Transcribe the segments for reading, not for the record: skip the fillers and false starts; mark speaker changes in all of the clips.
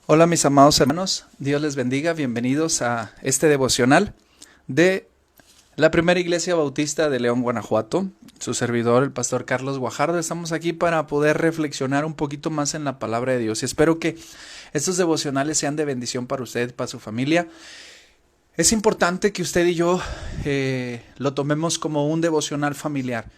Speaker 1: Hola mis amados hermanos, Dios les bendiga, bienvenidos a este devocional de la Primera Iglesia Bautista de León, Guanajuato. Su servidor, el pastor Carlos Guajardo, estamos aquí para poder reflexionar un poquito más en la palabra de Dios y espero que estos devocionales sean de bendición para usted, para su familia. Es importante que usted y yo lo tomemos como un devocional familiar.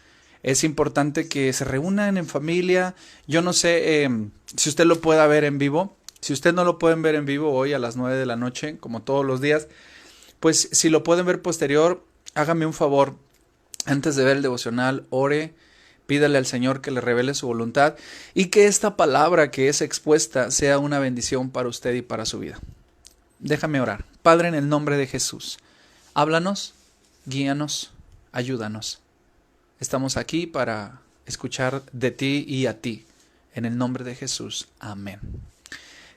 Speaker 1: Es importante que se reúnan en familia. Yo no sé si usted lo pueda ver en vivo. Si usted no lo pueden ver en vivo hoy a las 9 de la noche, como todos los días, pues si lo pueden ver posterior, hágame un favor. Antes de ver el devocional, ore, pídale al Señor que le revele su voluntad y que esta palabra que es expuesta sea una bendición para usted y para su vida. Déjame orar. Padre, en el nombre de Jesús, háblanos, guíanos, ayúdanos. Estamos aquí para escuchar de ti y a ti. En el nombre de Jesús. Amén.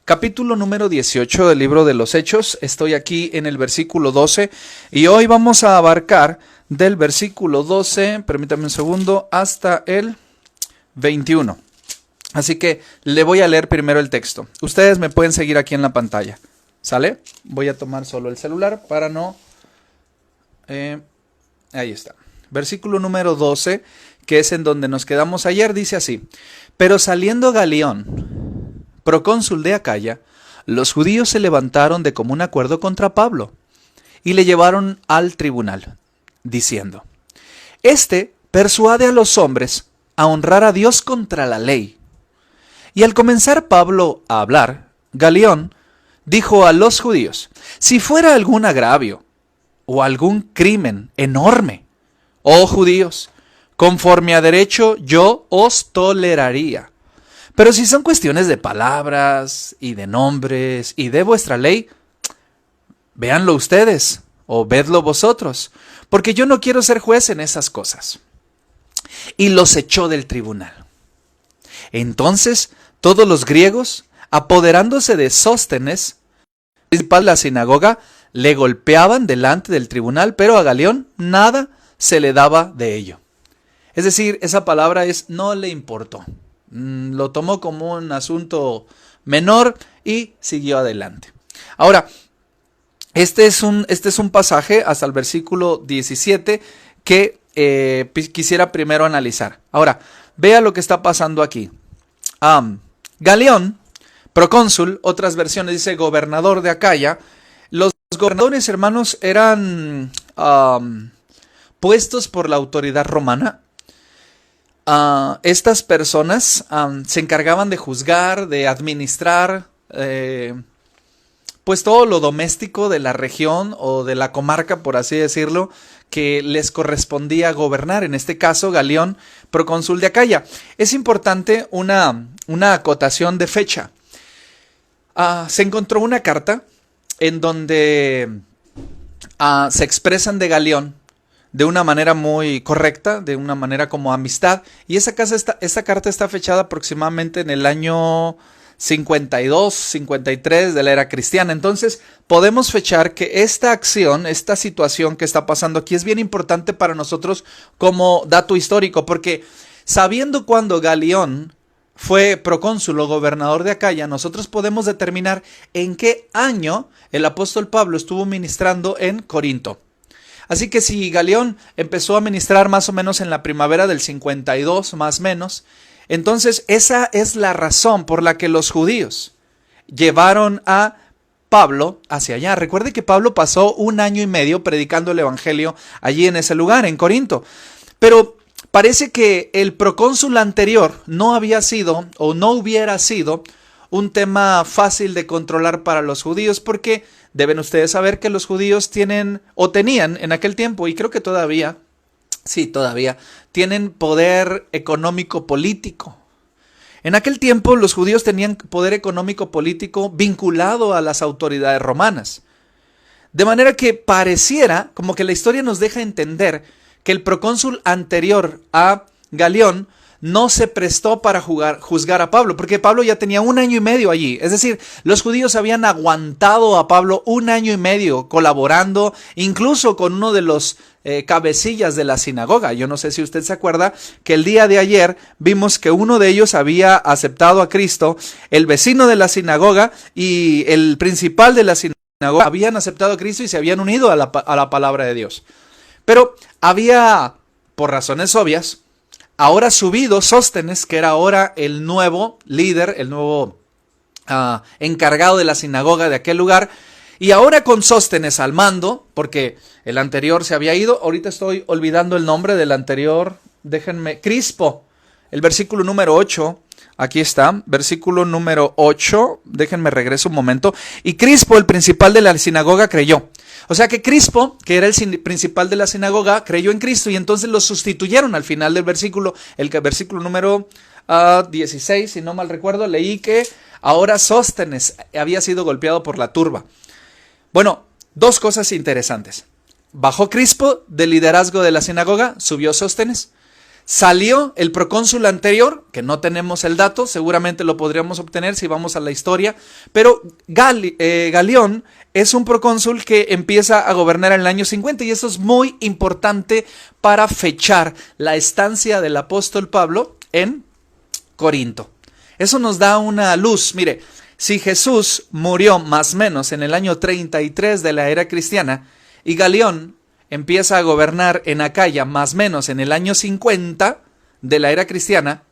Speaker 1: Capítulo número 18 del libro de los Hechos. Estoy aquí en el versículo 12 y hoy vamos a abarcar del versículo 12, permítame un segundo, hasta el 21. Así que le voy a leer primero el texto. Ustedes me pueden seguir aquí en la pantalla. ¿Sale? Voy a tomar solo el celular para no... ahí está. Versículo número 12, que es en donde nos quedamos ayer, dice así: Pero saliendo Galión, procónsul de Acaya, los judíos se levantaron de común acuerdo contra Pablo y le llevaron al tribunal, diciendo: Este persuade a los hombres a honrar a Dios contra la ley. Y al comenzar Pablo a hablar, Galión dijo a los judíos: Si fuera algún agravio o algún crimen enorme, oh judíos, conforme a derecho yo os toleraría. Pero si son cuestiones de palabras y de nombres y de vuestra ley, véanlo ustedes o vedlo vosotros, porque yo no quiero ser juez en esas cosas. Y los echó del tribunal. Entonces todos los griegos, apoderándose de Sóstenes, principal de la sinagoga, le golpeaban delante del tribunal, pero a Galión nada se le daba de ello. Es decir, esa palabra es no le importó. Lo tomó como un asunto menor y siguió adelante. Ahora, este es un pasaje hasta el versículo 17 que quisiera primero analizar. Ahora, vea lo que está pasando aquí. Galión, procónsul, otras versiones dice gobernador de Acaya. Los gobernadores, hermanos, eran puestos por la autoridad romana. Estas personas se encargaban de juzgar, de administrar, pues todo lo doméstico de la región o de la comarca, por así decirlo, que les correspondía gobernar. En este caso, Galión, procónsul de Acaya. Es importante una acotación de fecha. Se encontró una carta en donde se expresan de Galión de una manera muy correcta, de una manera como amistad, y esta carta está fechada aproximadamente en el año 52, 53 de la era cristiana. Entonces podemos fechar que esta acción, esta situación que está pasando aquí es bien importante para nosotros como dato histórico, porque sabiendo cuándo Galión fue procónsul o gobernador de Acaya, nosotros podemos determinar en qué año el apóstol Pablo estuvo ministrando en Corinto. Así que si Galión empezó a ministrar más o menos en la primavera del 52, más o menos, entonces esa es la razón por la que los judíos llevaron a Pablo hacia allá. Recuerde que Pablo pasó 1 año y medio predicando el evangelio allí en ese lugar, en Corinto. Pero parece que el procónsul anterior no había sido o no hubiera sido un tema fácil de controlar para los judíos, porque deben ustedes saber que los judíos tienen o tenían en aquel tiempo, y creo que todavía tienen poder económico político. En aquel tiempo los judíos tenían poder económico político vinculado a las autoridades romanas. De manera que pareciera como que la historia nos deja entender que el procónsul anterior a Galión no se prestó para juzgar a Pablo, porque Pablo ya tenía 1 año y medio allí. Es decir, los judíos habían aguantado a Pablo 1 año y medio colaborando, incluso con uno de los cabecillas de la sinagoga. Yo no sé si usted se acuerda que el día de ayer vimos que uno de ellos había aceptado a Cristo, el vecino de la sinagoga y el principal de la sinagoga habían aceptado a Cristo y se habían unido a la palabra de Dios. Pero había, por razones obvias, ahora subido Sóstenes, que era ahora el nuevo líder, el nuevo encargado de la sinagoga de aquel lugar. Y ahora con Sóstenes al mando, porque el anterior se había ido, ahorita estoy olvidando el nombre del anterior, déjenme, Crispo, el versículo número 8, aquí está, versículo número 8, déjenme regreso un momento, y Crispo, el principal de la sinagoga, creyó. O sea que Crispo, que era el principal de la sinagoga, creyó en Cristo y entonces lo sustituyeron al final del versículo, el versículo número 16, si no mal recuerdo, leí que ahora Sóstenes había sido golpeado por la turba. Bueno, dos cosas interesantes. Bajó Crispo del liderazgo de la sinagoga, subió Sóstenes. Salió el procónsul anterior, que no tenemos el dato, seguramente lo podríamos obtener si vamos a la historia, pero Galión es un procónsul que empieza a gobernar en el año 50 y eso es muy importante para fechar la estancia del apóstol Pablo en Corinto. Eso nos da una luz. Mire, si Jesús murió más o menos en el año 33 de la era cristiana y Galión empieza a gobernar en Acaya más o menos en el año 50 de la era cristiana,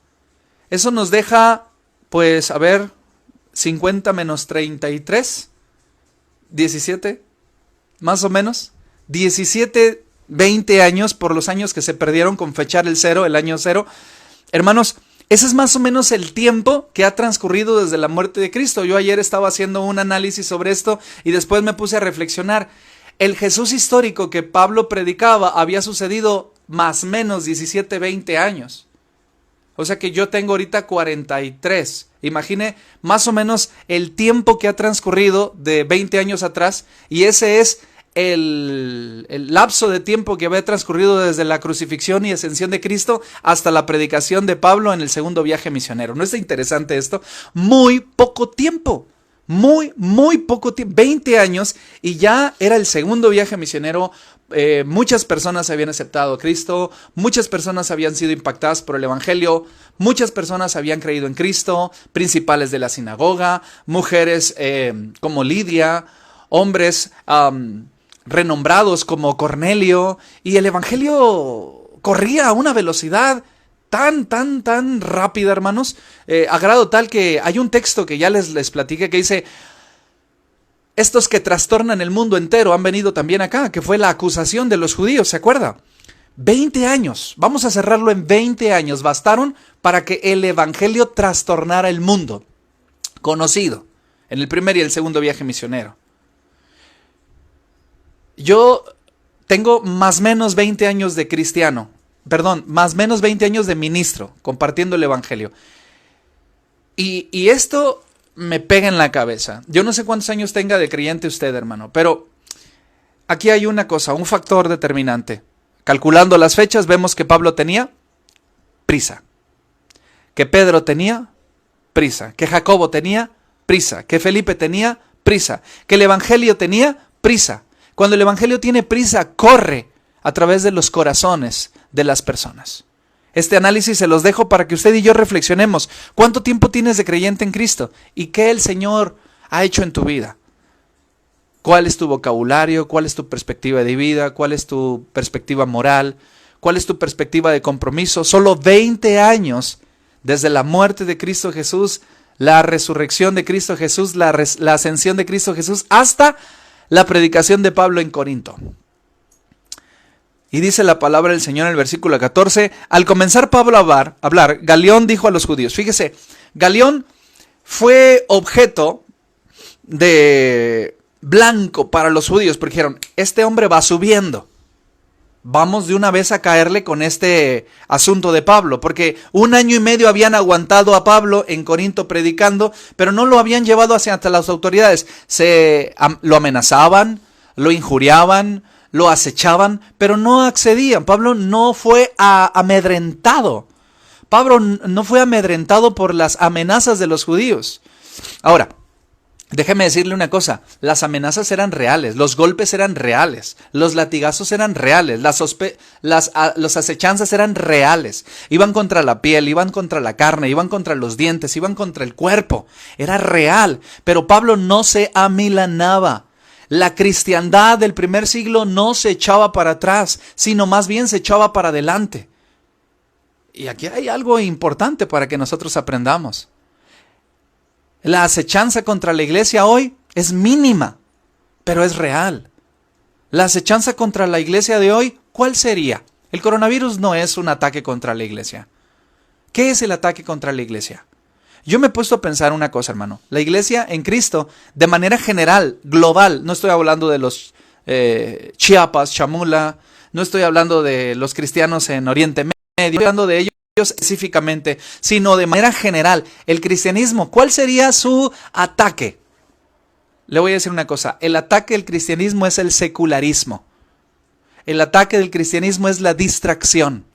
Speaker 1: eso nos deja, pues, a ver, 50 menos 33, 17, más o menos, 17, 20 años por los años que se perdieron con fechar el año 0. Hermanos, ese es más o menos el tiempo que ha transcurrido desde la muerte de Cristo. Yo ayer estaba haciendo un análisis sobre esto y después me puse a reflexionar. El Jesús histórico que Pablo predicaba había sucedido más o menos 17, 20 años. O sea que yo tengo ahorita 43. Imagine más o menos el tiempo que ha transcurrido de 20 años atrás y ese es el lapso de tiempo que había transcurrido desde la crucifixión y ascensión de Cristo hasta la predicación de Pablo en el segundo viaje misionero. ¿No es interesante esto? Muy poco tiempo. Muy poco tiempo, 20 años y ya era el segundo viaje misionero. Muchas personas habían aceptado a Cristo, muchas personas habían sido impactadas por el evangelio, muchas personas habían creído en Cristo, principales de la sinagoga, mujeres como Lidia, hombres renombrados como Cornelio, y el evangelio corría a una velocidad tan rápida, hermanos, a grado tal que hay un texto que ya les platiqué que dice: estos que trastornan el mundo entero han venido también acá, que fue la acusación de los judíos, ¿se acuerda? 20 años, vamos a cerrarlo en 20 años, bastaron para que el evangelio trastornara el mundo conocido en el primer y el segundo viaje misionero. Yo tengo más o menos 20 años de cristiano, más o menos 20 años de ministro, compartiendo el evangelio. Y esto me pega en la cabeza. Yo no sé cuántos años tenga de creyente usted, hermano, pero aquí hay una cosa, un factor determinante. Calculando las fechas, vemos que Pablo tenía prisa, que Pedro tenía prisa, que Jacobo tenía prisa, que Felipe tenía prisa, que el evangelio tenía prisa. Cuando el evangelio tiene prisa, corre a través de los corazones de las personas. Este análisis se los dejo para que usted y yo reflexionemos. ¿Cuánto tiempo tienes de creyente en Cristo? ¿Y qué el Señor ha hecho en tu vida? ¿Cuál es tu vocabulario? ¿Cuál es tu perspectiva de vida? ¿Cuál es tu perspectiva moral? ¿Cuál es tu perspectiva de compromiso? Solo 20 años desde la muerte de Cristo Jesús, la resurrección de Cristo Jesús, la ascensión de Cristo Jesús, hasta la predicación de Pablo en Corinto. Y dice la palabra del Señor en el versículo 14, al comenzar Pablo a hablar, Galión dijo a los judíos, fíjese, Galión fue objeto de blanco para los judíos, porque dijeron, este hombre va subiendo, vamos de una vez a caerle con este asunto de Pablo, porque 1 año y medio habían aguantado a Pablo en Corinto predicando, pero no lo habían llevado hacia las autoridades, lo amenazaban, lo injuriaban, lo acechaban, pero no accedían. Pablo no fue amedrentado. Pablo no fue amedrentado por las amenazas de los judíos. Ahora, déjeme decirle una cosa, las amenazas eran reales, los golpes eran reales, los latigazos eran reales, las acechanzas eran reales. Iban contra la piel, iban contra la carne, iban contra los dientes, iban contra el cuerpo. Era real, pero Pablo no se amilanaba. La cristiandad del primer siglo no se echaba para atrás, sino más bien se echaba para adelante. Y aquí hay algo importante para que nosotros aprendamos. La acechanza contra la iglesia hoy es mínima, pero es real. La acechanza contra la iglesia de hoy, ¿cuál sería? El coronavirus no es un ataque contra la iglesia. ¿Qué es el ataque contra la iglesia? Yo me he puesto a pensar una cosa, hermano. La iglesia en Cristo, de manera general, global, no estoy hablando de los Chiapas, Chamula, no estoy hablando de los cristianos en Oriente Medio, estoy hablando de ellos específicamente, sino de manera general. El cristianismo, ¿cuál sería su ataque? Le voy a decir una cosa, el ataque del cristianismo es el secularismo. El ataque del cristianismo es la distracción.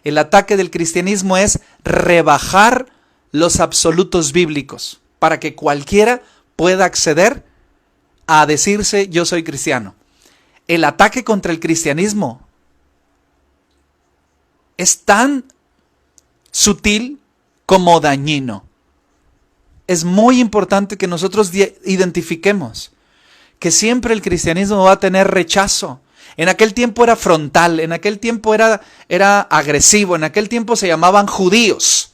Speaker 1: El ataque del cristianismo es rebajar los absolutos bíblicos para que cualquiera pueda acceder a decirse yo soy cristiano. El ataque contra el cristianismo es tan sutil como dañino. Es muy importante que nosotros identifiquemos que siempre el cristianismo va a tener rechazo. En aquel tiempo era frontal, en aquel tiempo era agresivo, en aquel tiempo se llamaban judíos,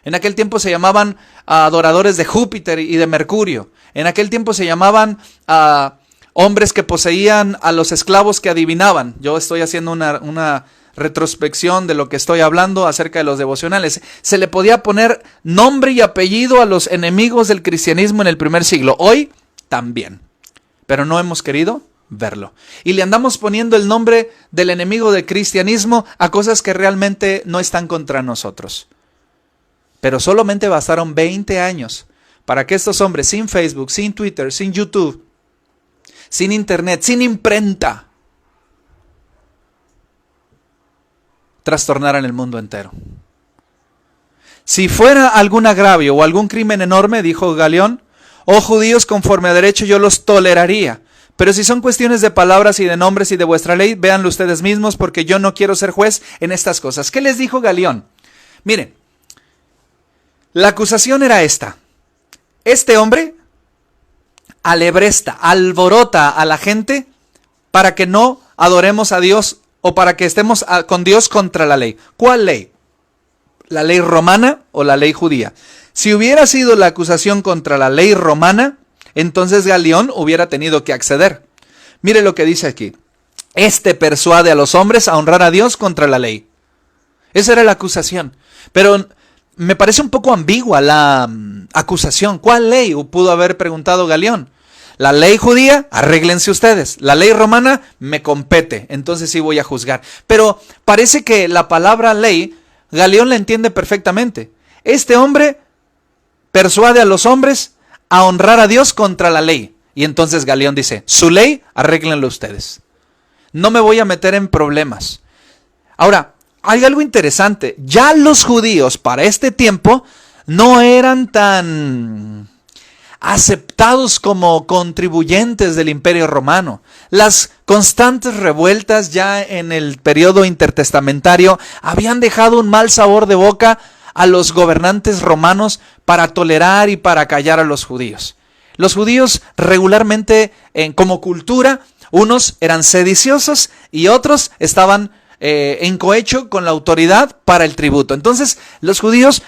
Speaker 1: en aquel tiempo se llamaban adoradores de Júpiter y de Mercurio, en aquel tiempo se llamaban hombres que poseían a los esclavos que adivinaban. Yo estoy haciendo una retrospección de lo que estoy hablando acerca de los devocionales. Se le podía poner nombre y apellido a los enemigos del cristianismo en el primer siglo. Hoy también, pero no hemos querido verlo. Y le andamos poniendo el nombre del enemigo del cristianismo a cosas que realmente no están contra nosotros. Pero solamente bastaron 20 años para que estos hombres sin Facebook, sin Twitter, sin YouTube, sin Internet, sin imprenta, trastornaran el mundo entero. Si fuera algún agravio o algún crimen enorme, dijo Galión, oh judíos, conforme a derecho yo los toleraría. Pero si son cuestiones de palabras y de nombres y de vuestra ley, véanlo ustedes mismos, porque yo no quiero ser juez en estas cosas. ¿Qué les dijo Galión? Miren, la acusación era esta. Este hombre alebresta, alborota a la gente para que no adoremos a Dios o para que estemos con Dios contra la ley. ¿Cuál ley? ¿La ley romana o la ley judía? Si hubiera sido la acusación contra la ley romana, entonces Galión hubiera tenido que acceder. Mire lo que dice aquí. Este persuade a los hombres a honrar a Dios contra la ley. Esa era la acusación. Pero me parece un poco ambigua la acusación. ¿Cuál ley? Pudo haber preguntado Galión. La ley judía, arréglense ustedes. La ley romana me compete, entonces sí voy a juzgar. Pero parece que la palabra ley, Galión la entiende perfectamente. Este hombre persuade a los hombres a honrar a Dios contra la ley. Y entonces Galión dice, su ley, arréglenlo ustedes. No me voy a meter en problemas. Ahora, hay algo interesante. Ya los judíos para este tiempo no eran tan aceptados como contribuyentes del Imperio Romano. Las constantes revueltas ya en el periodo intertestamentario habían dejado un mal sabor de boca a los gobernantes romanos para tolerar y para callar a los judíos. Los judíos regularmente, como cultura, unos eran sediciosos y otros estaban en cohecho con la autoridad para el tributo. Entonces, los judíos,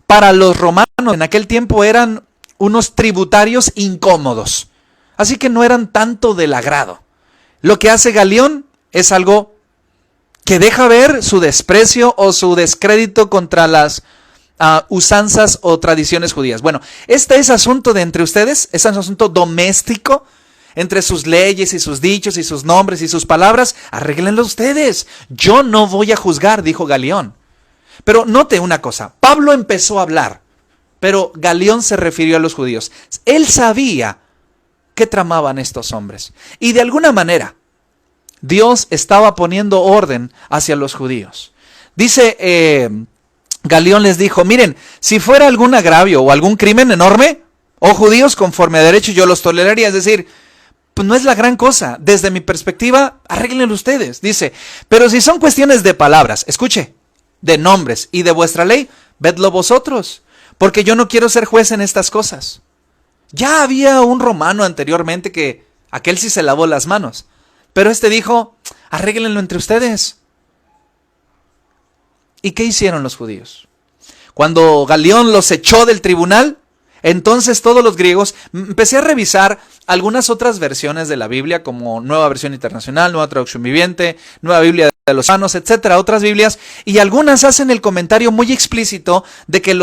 Speaker 1: para los romanos en aquel tiempo, eran unos tributarios incómodos. Así que no eran tanto del agrado. Lo que hace Galión es algo que deja ver su desprecio o su descrédito contra las usanzas o tradiciones judías. Bueno, este es asunto de entre ustedes, es un asunto doméstico, entre sus leyes y sus dichos y sus nombres y sus palabras, arréglenlo ustedes. Yo no voy a juzgar, dijo Galión. Pero note una cosa, Pablo empezó a hablar, pero Galión se refirió a los judíos. Él sabía qué tramaban estos hombres. Y de alguna manera, Dios estaba poniendo orden hacia los judíos. Dice Galión les dijo, miren, si fuera algún agravio o algún crimen enorme, oh judíos, conforme a derecho yo los toleraría. Es decir, pues no es la gran cosa. Desde mi perspectiva, arréglenlo ustedes. Dice, pero si son cuestiones de palabras, escuche, de nombres y de vuestra ley, vedlo vosotros, porque yo no quiero ser juez en estas cosas. Ya había un romano anteriormente que aquel sí se lavó las manos, pero este dijo, arréglenlo entre ustedes. ¿Y qué hicieron los judíos? Cuando Galión los echó del tribunal, entonces todos los griegos, empecé a revisar algunas otras versiones de la Biblia, como Nueva Versión Internacional, Nueva Traducción Viviente, Nueva Biblia de los Sanos, etcétera, otras Biblias, y algunas hacen el comentario muy explícito de que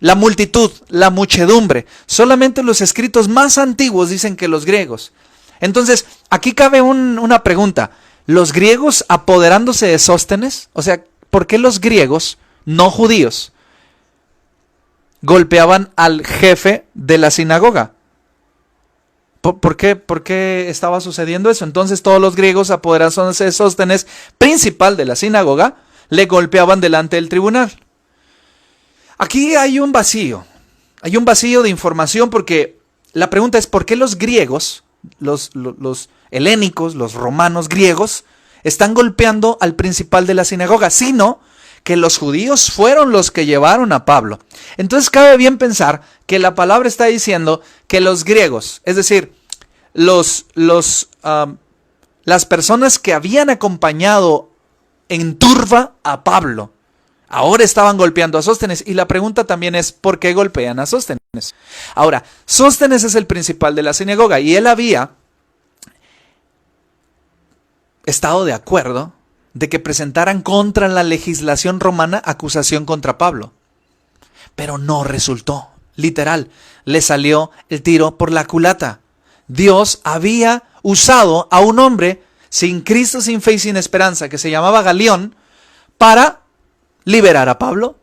Speaker 1: la multitud, la muchedumbre, solamente los escritos más antiguos dicen que los griegos. Entonces, aquí cabe una pregunta. ¿Los griegos apoderándose de Sóstenes? O sea, ¿por qué los griegos, no judíos, golpeaban al jefe de la sinagoga? ¿Por qué estaba sucediendo eso? Entonces todos los griegos apoderándose de Sóstenes, principal de la sinagoga, le golpeaban delante del tribunal. Aquí hay un vacío de información, porque la pregunta es, ¿por qué los griegos, los helénicos, los romanos griegos, están golpeando al principal de la sinagoga? Sino que los judíos fueron los que llevaron a Pablo. Entonces cabe bien pensar que la palabra está diciendo que los griegos, es decir, las personas que habían acompañado en turba a Pablo, ahora estaban golpeando a Sóstenes. Y la pregunta también es, ¿por qué golpean a Sóstenes? Ahora, Sóstenes es el principal de la sinagoga y él había estado de acuerdo de que presentaran contra la legislación romana acusación contra Pablo. Pero no resultó. Literal, le salió el tiro por la culata. Dios había usado a un hombre sin Cristo, sin fe y sin esperanza, que se llamaba Galión, para liberar a Pablo.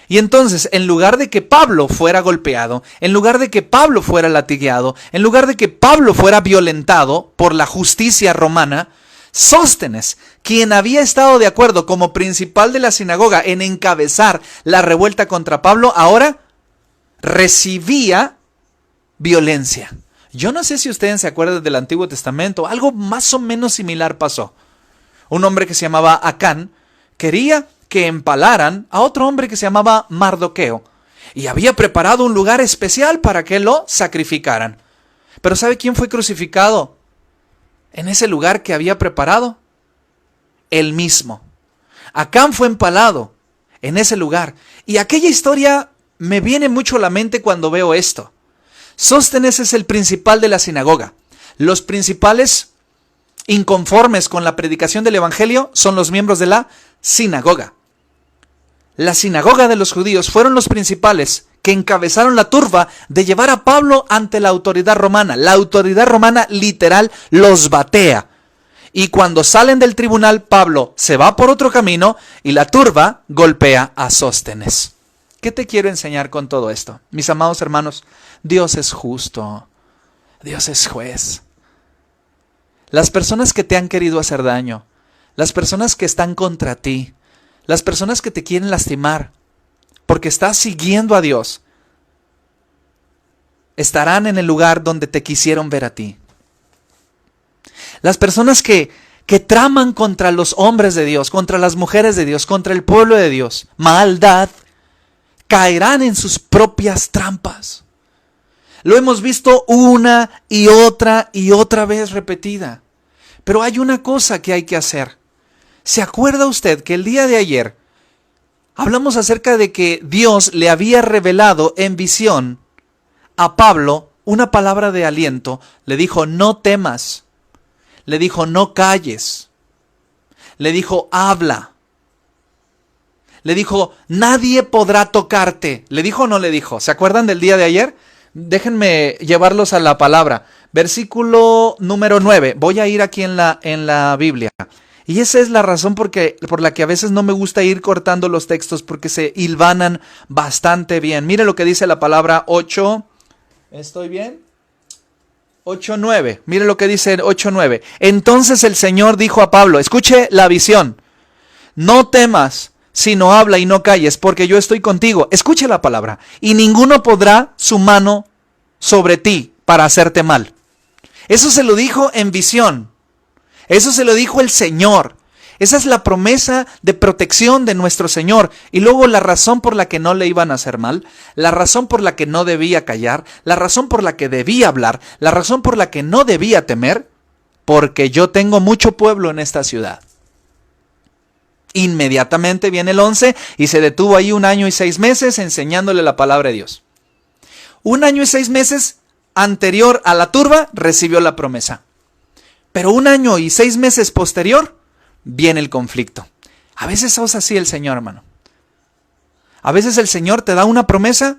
Speaker 1: Y entonces, en lugar de que Pablo fuera golpeado, en lugar de que Pablo fuera latigueado, en lugar de que Pablo fuera violentado por la justicia romana, Sóstenes, quien había estado de acuerdo como principal de la sinagoga en encabezar la revuelta contra Pablo, ahora recibía violencia. Yo no sé si ustedes se acuerdan del Antiguo Testamento, algo más o menos similar pasó. Un hombre que se llamaba Acán quería que empalaran a otro hombre que se llamaba Mardoqueo y había preparado un lugar especial para que lo sacrificaran. Pero ¿sabe quién fue crucificado en ese lugar que había preparado? Él mismo. Acán fue empalado en ese lugar. Y aquella historia me viene mucho a la mente cuando veo esto. Sóstenes es el principal de la sinagoga. Los principales inconformes con la predicación del evangelio son los miembros de la sinagoga. La sinagoga de los judíos fueron los principales que encabezaron la turba de llevar a Pablo ante la autoridad romana. La autoridad romana literal los batea. Y cuando salen del tribunal, Pablo se va por otro camino y la turba golpea a Sóstenes. ¿Qué te quiero enseñar con todo esto? Mis amados hermanos, Dios es justo. Dios es juez. Las personas que te han querido hacer daño, las personas que están contra ti, las personas que te quieren lastimar, porque estás siguiendo a Dios, estarán en el lugar donde te quisieron ver a ti. Las personas que traman contra los hombres de Dios, contra las mujeres de Dios, contra el pueblo de Dios, maldad, caerán en sus propias trampas. Lo hemos visto una y otra vez repetida. Pero hay una cosa que hay que hacer. ¿Se acuerda usted que el día de ayer hablamos acerca de que Dios le había revelado en visión a Pablo una palabra de aliento? Le dijo, no temas. Le dijo, no calles. Le dijo, habla. Le dijo, nadie podrá tocarte. ¿Le dijo o no le dijo? ¿Se acuerdan del día de ayer? Déjenme llevarlos a la palabra. Versículo número 9. Voy a ir aquí en la Biblia. Y esa es la razón por la que a veces no me gusta ir cortando los textos, porque se hilvanan bastante bien. Mire lo que dice la palabra 8. ¿Estoy bien? 8:9. Mire lo que dice 8:9. Entonces el Señor dijo a Pablo, escuche la visión. No temas, sino habla y no calles, porque yo estoy contigo. Escuche la palabra. Y ninguno podrá su mano sobre ti para hacerte mal. Eso se lo dijo en visión. Eso se lo dijo el Señor. Esa es la promesa de protección de nuestro Señor. Y luego la razón por la que no le iban a hacer mal, la razón por la que no debía callar, la razón por la que debía hablar, la razón por la que no debía temer, porque yo tengo mucho pueblo en esta ciudad. Inmediatamente viene el 11 y se detuvo ahí 1 año y 6 meses enseñándole la palabra de Dios. 1 año y 6 meses anterior a la turba recibió la promesa. Pero 1 año y 6 meses posterior viene el conflicto. A veces es así el Señor, hermano. A veces el Señor te da una promesa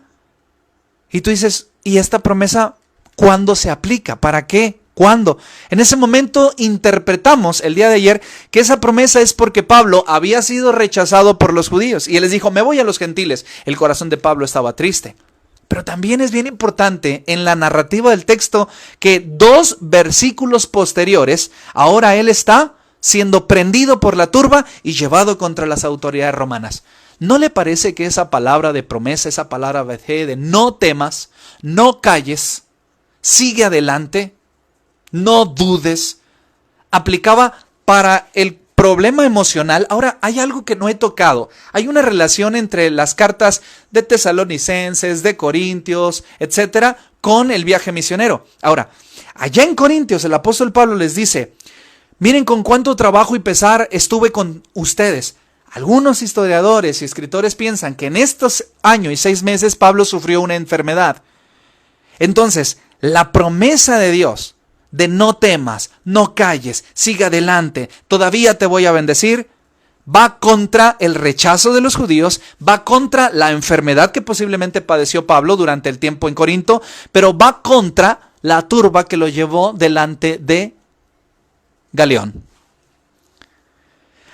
Speaker 1: y tú dices, ¿y esta promesa cuándo se aplica? ¿Para qué? ¿Cuándo? En ese momento interpretamos el día de ayer que esa promesa es porque Pablo había sido rechazado por los judíos y él les dijo, me voy a los gentiles. El corazón de Pablo estaba triste. Pero también es bien importante en la narrativa del texto que 2 versículos posteriores, ahora él está siendo prendido por la turba y llevado contra las autoridades romanas. ¿No le parece que esa palabra de promesa, esa palabra de no temas, no calles, sigue adelante, no dudes, aplicaba para el problema emocional? Ahora, hay algo que no he tocado. Hay una relación entre las cartas de Tesalonicenses, de Corintios, etcétera, con el viaje misionero. Ahora, allá en Corintios, el apóstol Pablo les dice, miren con cuánto trabajo y pesar estuve con ustedes. Algunos historiadores y escritores piensan que en estos 1 año y 6 meses Pablo sufrió una enfermedad. Entonces, la promesa de Dios de no temas, no calles, sigue adelante, todavía te voy a bendecir, va contra el rechazo de los judíos, va contra la enfermedad que posiblemente padeció Pablo durante el tiempo en Corinto, pero va contra la turba que lo llevó delante de Galión.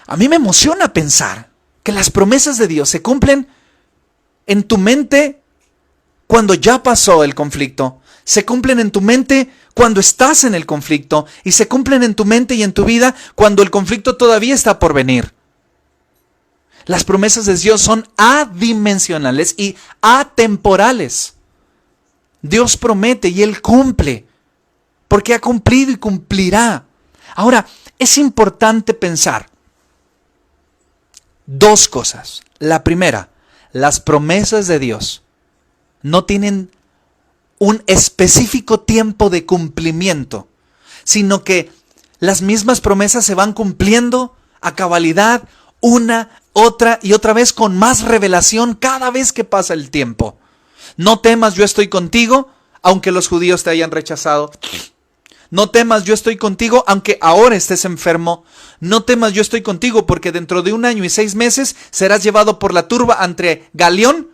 Speaker 1: A mí me emociona pensar que las promesas de Dios se cumplen en tu mente cuando ya pasó el conflicto, se cumplen en tu mente cuando estás en el conflicto y se cumplen en tu mente y en tu vida cuando el conflicto todavía está por venir. Las promesas de Dios son adimensionales y atemporales. Dios promete y Él cumple, porque ha cumplido y cumplirá. Ahora, es importante pensar 2 cosas. La primera, las promesas de Dios no tienen un específico tiempo de cumplimiento, sino que las mismas promesas se van cumpliendo a cabalidad una, otra y otra vez con más revelación cada vez que pasa el tiempo. No temas, yo estoy contigo, aunque los judíos te hayan rechazado. No temas, yo estoy contigo, aunque ahora estés enfermo. No temas, yo estoy contigo, porque dentro de 1 año y 6 meses serás llevado por la turba ante Galión,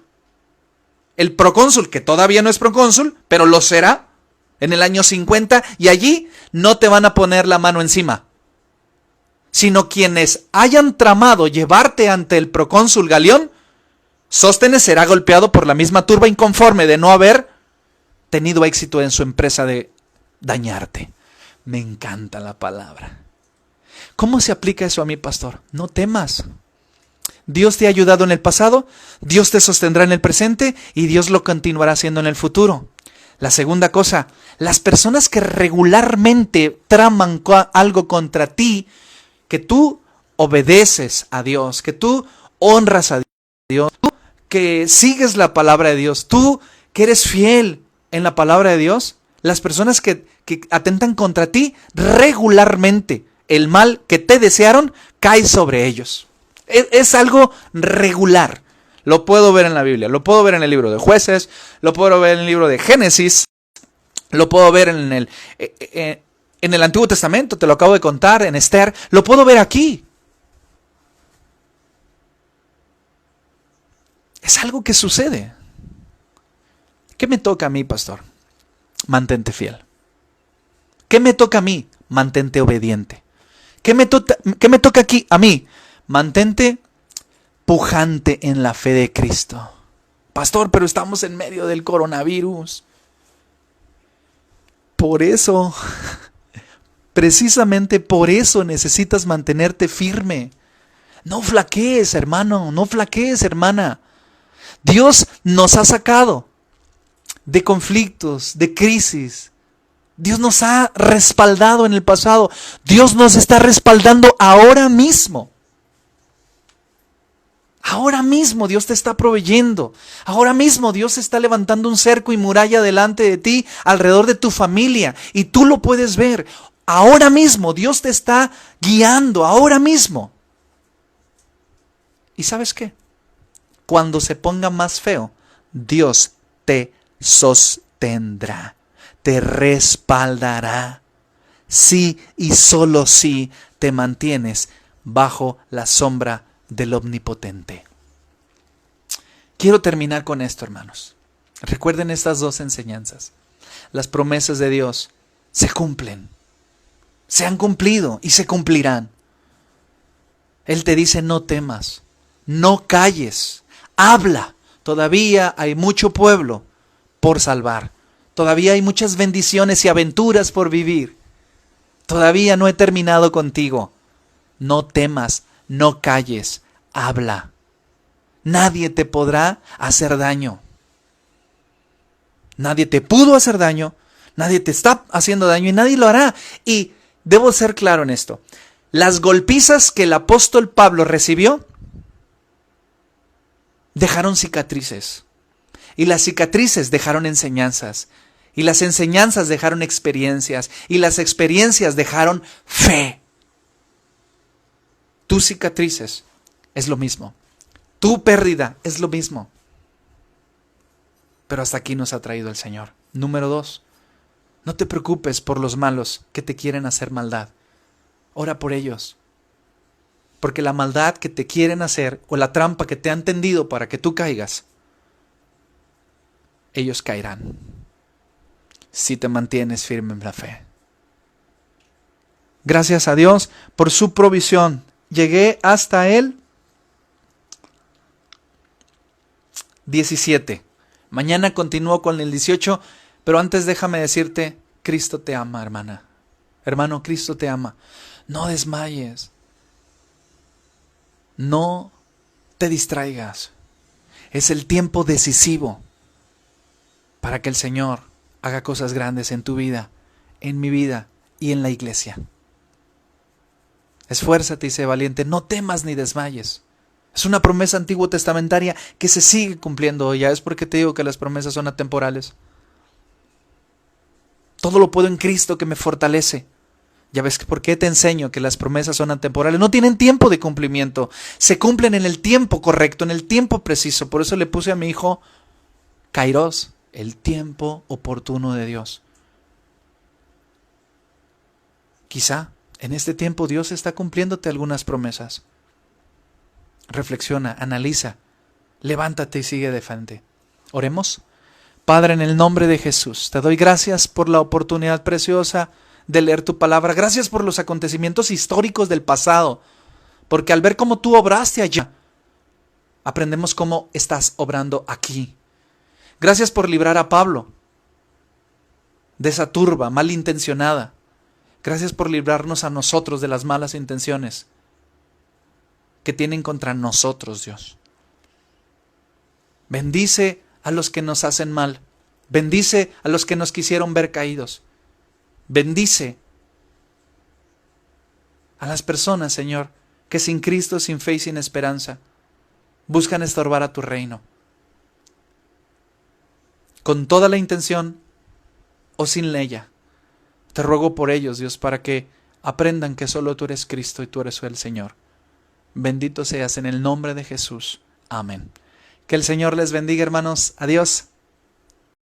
Speaker 1: el procónsul, que todavía no es procónsul, pero lo será en el año 50, y allí no te van a poner la mano encima, sino quienes hayan tramado llevarte ante el procónsul Galión, Sóstenes será golpeado por la misma turba inconforme de no haber tenido éxito en su empresa de dañarte. Me encanta la palabra. ¿Cómo se aplica eso a mí, pastor? No temas. Dios te ha ayudado en el pasado, Dios te sostendrá en el presente y Dios lo continuará haciendo en el futuro. La segunda cosa, las personas que regularmente traman algo contra ti, que tú obedeces a Dios, que tú honras a Dios, tú que sigues la palabra de Dios, tú que eres fiel en la palabra de Dios, las personas que atentan contra ti, regularmente el mal que te desearon cae sobre ellos. Es algo regular. Lo puedo ver en la Biblia, lo puedo ver en el libro de Jueces, lo puedo ver en el libro de Génesis, lo puedo ver en el Antiguo Testamento, te lo acabo de contar, en Esther, lo puedo ver aquí. Es algo que sucede. ¿Qué me toca a mí, pastor? Mantente fiel. ¿Qué me toca a mí? Mantente obediente. ¿Qué me toca aquí a mí? Mantente pujante en la fe de Cristo. Pastor, pero estamos en medio del coronavirus. Por eso, precisamente por eso necesitas mantenerte firme. No flaquees, hermano, no flaquees, hermana. Dios nos ha sacado de conflictos, de crisis. Dios nos ha respaldado en el pasado. Dios nos está respaldando ahora mismo. Ahora mismo Dios te está proveyendo. Ahora mismo Dios está levantando un cerco y muralla delante de ti, alrededor de tu familia. Y tú lo puedes ver. Ahora mismo Dios te está guiando. Ahora mismo. ¿Y sabes qué? Cuando se ponga más feo, Dios te sostendrá. Te respaldará. Sí y solo si te mantienes bajo la sombra del Omnipotente. Quiero terminar con esto, hermanos. Recuerden estas dos enseñanzas. Las promesas de Dios se cumplen. Se han cumplido y se cumplirán. Él te dice: no temas, no calles, habla. Todavía hay mucho pueblo por salvar. Todavía hay muchas bendiciones y aventuras por vivir. Todavía no he terminado contigo. No temas, no calles, habla. Nadie te podrá hacer daño. Nadie te pudo hacer daño, nadie te está haciendo daño y nadie lo hará. Y debo ser claro en esto. Las golpizas que el apóstol Pablo recibió dejaron cicatrices. Y las cicatrices dejaron enseñanzas. Y las enseñanzas dejaron experiencias. Y las experiencias dejaron fe. Tus cicatrices es lo mismo. Tu pérdida es lo mismo. Pero hasta aquí nos ha traído el Señor. Número 2. No te preocupes por los malos que te quieren hacer maldad. Ora por ellos. Porque la maldad que te quieren hacer o la trampa que te han tendido para que tú caigas, ellos caerán si te mantienes firme en la fe. Gracias a Dios por su provisión. Llegué hasta el 17. Mañana continúo con el 18, pero antes déjame decirte, Cristo te ama, hermana. Hermano, Cristo te ama. No desmayes. No te distraigas. Es el tiempo decisivo para que el Señor haga cosas grandes en tu vida, en mi vida y en la iglesia. Esfuérzate y sé valiente, no temas ni desmayes. Es una promesa antiguo testamentaria que se sigue cumpliendo hoy. Ya es porque te digo que las promesas son atemporales. Todo lo puedo en Cristo que me fortalece. Ya ves por qué te enseño que las promesas son atemporales. No tienen tiempo de cumplimiento. Se cumplen en el tiempo correcto, en el tiempo preciso. Por eso le puse a mi hijo Kairos, el tiempo oportuno de Dios. Quizá en este tiempo Dios está cumpliéndote algunas promesas. Reflexiona, analiza, levántate y sigue de frente. Oremos. Padre, en el nombre de Jesús, te doy gracias por la oportunidad preciosa de leer tu palabra. Gracias por los acontecimientos históricos del pasado, porque al ver cómo tú obraste allá, aprendemos cómo estás obrando aquí. Gracias por librar a Pablo de esa turba malintencionada. Gracias por librarnos a nosotros de las malas intenciones que tienen contra nosotros, Dios. Bendice a los que nos hacen mal. Bendice a los que nos quisieron ver caídos. Bendice a las personas, Señor, que sin Cristo, sin fe y sin esperanza, buscan estorbar a tu reino. Con toda la intención o sin ella. Te ruego por ellos, Dios, para que aprendan que solo tú eres Cristo y tú eres el Señor. Bendito seas en el nombre de Jesús. Amén. Que el Señor les bendiga, hermanos. Adiós.